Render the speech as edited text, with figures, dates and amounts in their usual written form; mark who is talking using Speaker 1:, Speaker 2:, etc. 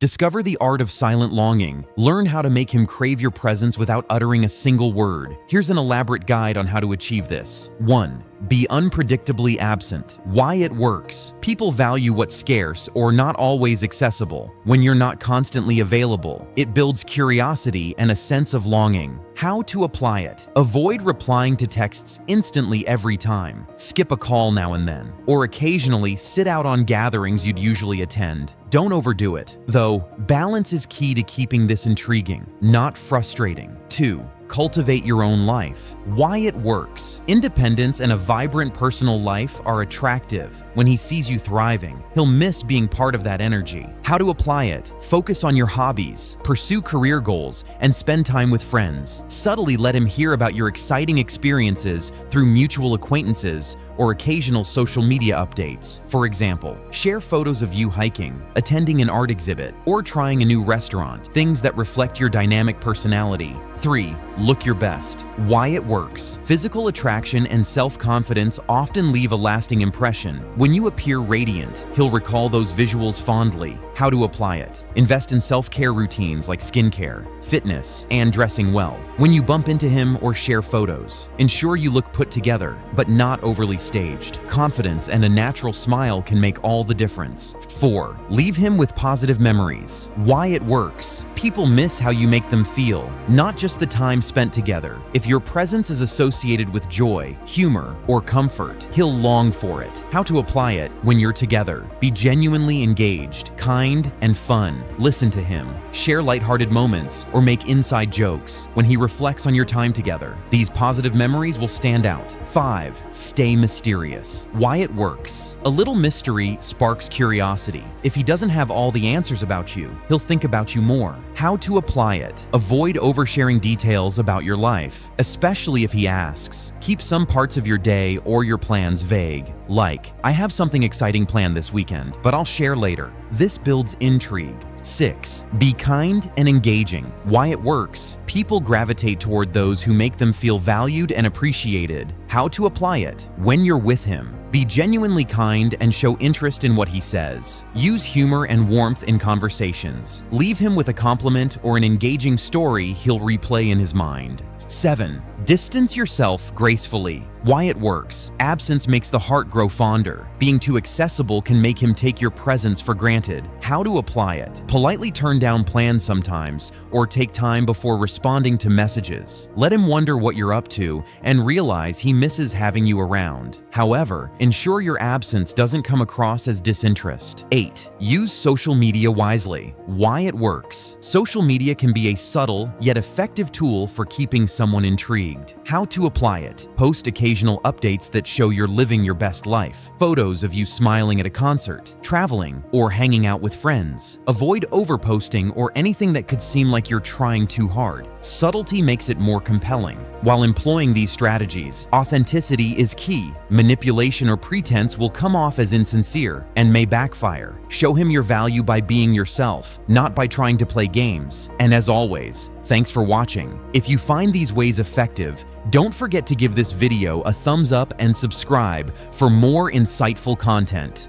Speaker 1: Discover the art of silent longing. Learn how to make him crave your presence without uttering a single word. Here's an elaborate guide on how to achieve this. 1. Be unpredictably absent. Why it works. People value what's scarce or not always accessible. When you're not constantly available, it builds curiosity and a sense of longing. How to apply it. Avoid replying to texts instantly every time. Skip a call now and then. Or occasionally sit out on gatherings you'd usually attend. Don't overdo it. Though, balance is key to keeping this intriguing, not frustrating. 2. Cultivate your own life. Why it works. Independence and a vibrant personal life are attractive. When he sees you thriving, he'll miss being part of that energy. How to apply it. Focus on your hobbies, pursue career goals, and spend time with friends. Subtly let him hear about your exciting experiences through mutual acquaintances or occasional social media updates. For example, share photos of you hiking, attending an art exhibit, or trying a new restaurant, things that reflect your dynamic personality. 3. Look your best. Why it works. Physical attraction and self-confidence often leave a lasting impression. When you appear radiant, he'll recall those visuals fondly. How to apply it. Invest in self-care routines like skincare, fitness, and dressing well. When you bump into him or share photos, ensure you look put together, but not overly staged. Confidence and a natural smile can make all the difference. 4. Leave him with positive memories. Why it works. People miss how you make them feel, not just the time spent together. If your presence is associated with joy, humor, or comfort, he'll long for it. How to apply it when you're together. Be genuinely engaged, kind, and fun. Listen to him. Share lighthearted moments or make inside jokes. When he reflects on your time together, these positive memories will stand out. 5. Stay mysterious. Why it works. A little mystery sparks curiosity. If he doesn't have all the answers about you, he'll think about you more. How to apply it. Avoid oversharing details about your life, especially if he asks. Keep some parts of your day or your plans vague, like, I have something exciting planned this weekend, but I'll share later. This builds intrigue. 6. Be kind and engaging. Why it works. People gravitate toward those who make them feel valued and appreciated. How to apply it. When you're with him, be genuinely kind and show interest in what he says. Use humor and warmth in conversations. Leave him with a compliment or an engaging story he'll replay in his mind. 7. Distance yourself gracefully. Why it works. Absence makes the heart grow fonder. Being too accessible can make him take your presence for granted. How to apply it. Politely turn down plans sometimes, or take time before responding to messages. Let him wonder what you're up to and realize he misses having you around. However, ensure your absence doesn't come across as disinterest. 8. Use social media wisely. Why it works. Social media can be a subtle yet effective tool for keeping someone intrigued. How to apply it. Post occasional updates that show you're living your best life. Photos of you smiling at a concert, traveling, or hanging out with friends. Avoid overposting or anything that could seem like you're trying too hard. Subtlety makes it more compelling. While employing these strategies, authenticity is key. Manipulation or pretense will come off as insincere and may backfire. Show him your value by being yourself, not by trying to play games. And as always, thanks for watching. If you find these ways effective, don't forget to give this video a thumbs up and subscribe for more insightful content.